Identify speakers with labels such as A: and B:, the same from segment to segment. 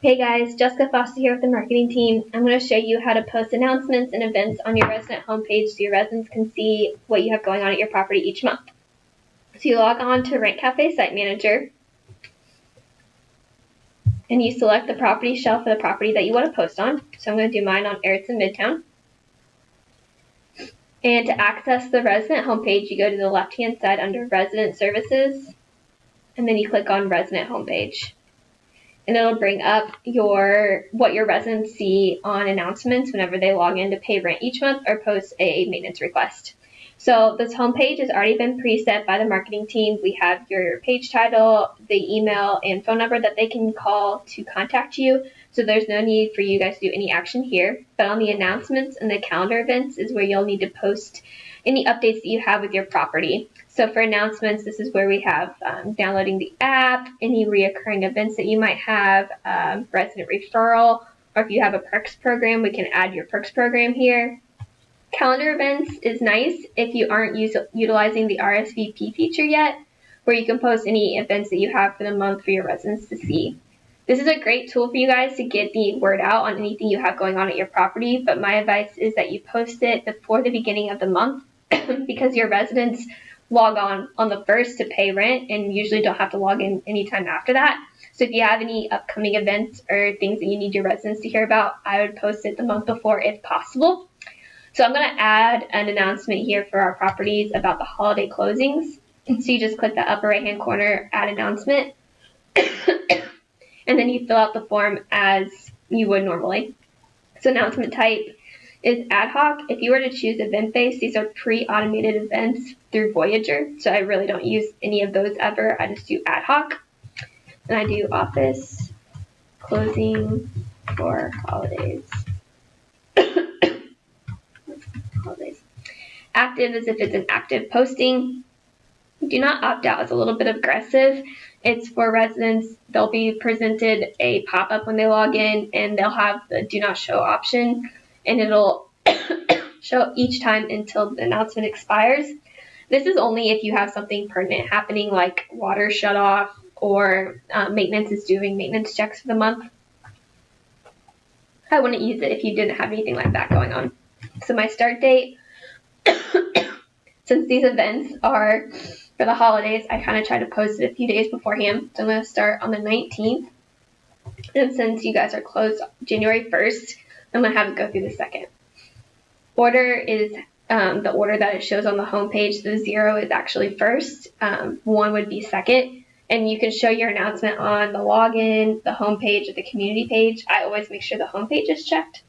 A: Hey guys, Jessica Foster here with the marketing team. I'm going to show you how to post announcements and events on your resident homepage so your residents can see what you have going on at your property each month. So you log on to Rent Cafe Site Manager and you select the property shelf for the property that you want to post on. So I'm going to do mine on Erickson Midtown. And to access the resident homepage, you go to the left-hand side under Resident Services and then you click on Resident Homepage. And it'll bring up what your residents see on announcements whenever they log in to pay rent each month or post a maintenance request. So this homepage has already been preset by the marketing team. We have your page title, the email, and phone number that they can call to contact you. So there's no need for you guys to do any action here. But on the announcements and the calendar events is where you'll need to post any updates that you have with your property. So for announcements, this is where we have downloading the app, any reoccurring events that you might have, resident referral, or if you have a perks program, we can add your perks program here. Calendar events is nice if you aren't utilizing the RSVP feature yet, where you can post any events that you have for the month for your residents to see. This is a great tool for you guys to get the word out on anything you have going on at your property, but my advice is that you post it before the beginning of the month because your residents log on the 1st to pay rent and usually don't have to log in anytime after that. So if you have any upcoming events or things that you need your residents to hear about, I would post it the month before if possible. So I'm going to add an announcement here for our properties about the holiday closings. So you just click the upper right hand corner, add announcement, and then you fill out the form as you would normally. So announcement type is ad hoc. If you were to choose event-based, these are pre-automated events through Voyager. So I really don't use any of those ever. I just do ad hoc. And I do office closing for holidays. Active is if it's an active posting. Do not opt out. It's a little bit aggressive. It's for residents. They'll be presented a pop-up when they log in and they'll have the do not show option and it'll show each time until the announcement expires. This is only if you have something pertinent happening like water shut off or maintenance is doing maintenance checks for the month. I wouldn't use it if you didn't have anything like that going on. So my start date, since these events are for the holidays, I kind of try to post it a few days beforehand. So I'm going to start on the 19th. And since you guys are closed January 1st, I'm going to have it go through the 2nd. Order is the order that it shows on the homepage. The 0 is actually first. 1 would be second. And you can show your announcement on the login, the homepage, or the community page. I always make sure the homepage is checked.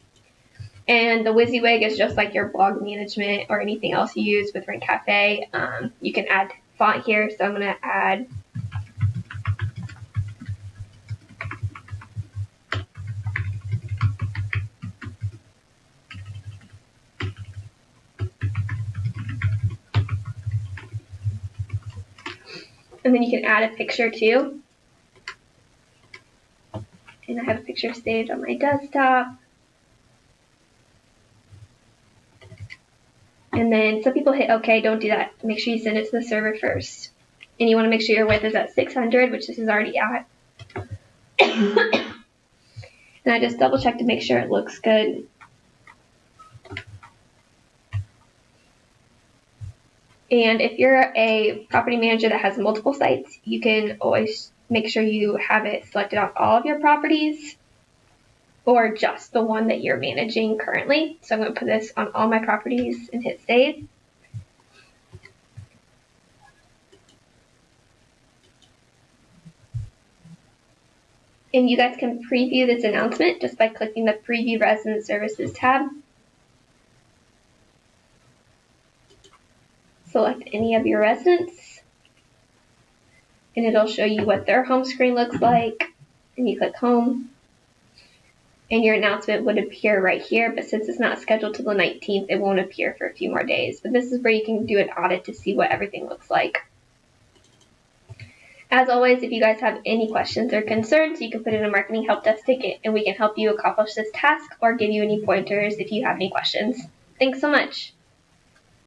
A: And the WYSIWYG is just like your blog management or anything else you use with Rent Cafe. You can add font here, so I'm going to add and then you can add a picture too. And I have a picture saved on my desktop. And then some people hit OK, don't do that. Make sure you send it to the server first. And you want to make sure your width is at 600, which this is already at. And I just double check to make sure it looks good. And if you're a property manager that has multiple sites, you can always make sure you have it selected on all of your properties or just the one that you're managing currently. So I'm going to put this on all my properties and hit save. And you guys can preview this announcement just by clicking the Preview Resident Services tab. Select any of your residents, and it'll show you what their home screen looks like. And you click Home, and your announcement would appear right here, but since it's not scheduled till the 19th, it won't appear for a few more days. But this is where you can do an audit to see what everything looks like. As always, if you guys have any questions or concerns, you can put in a marketing help desk ticket, and we can help you accomplish this task or give you any pointers if you have any questions. Thanks so much.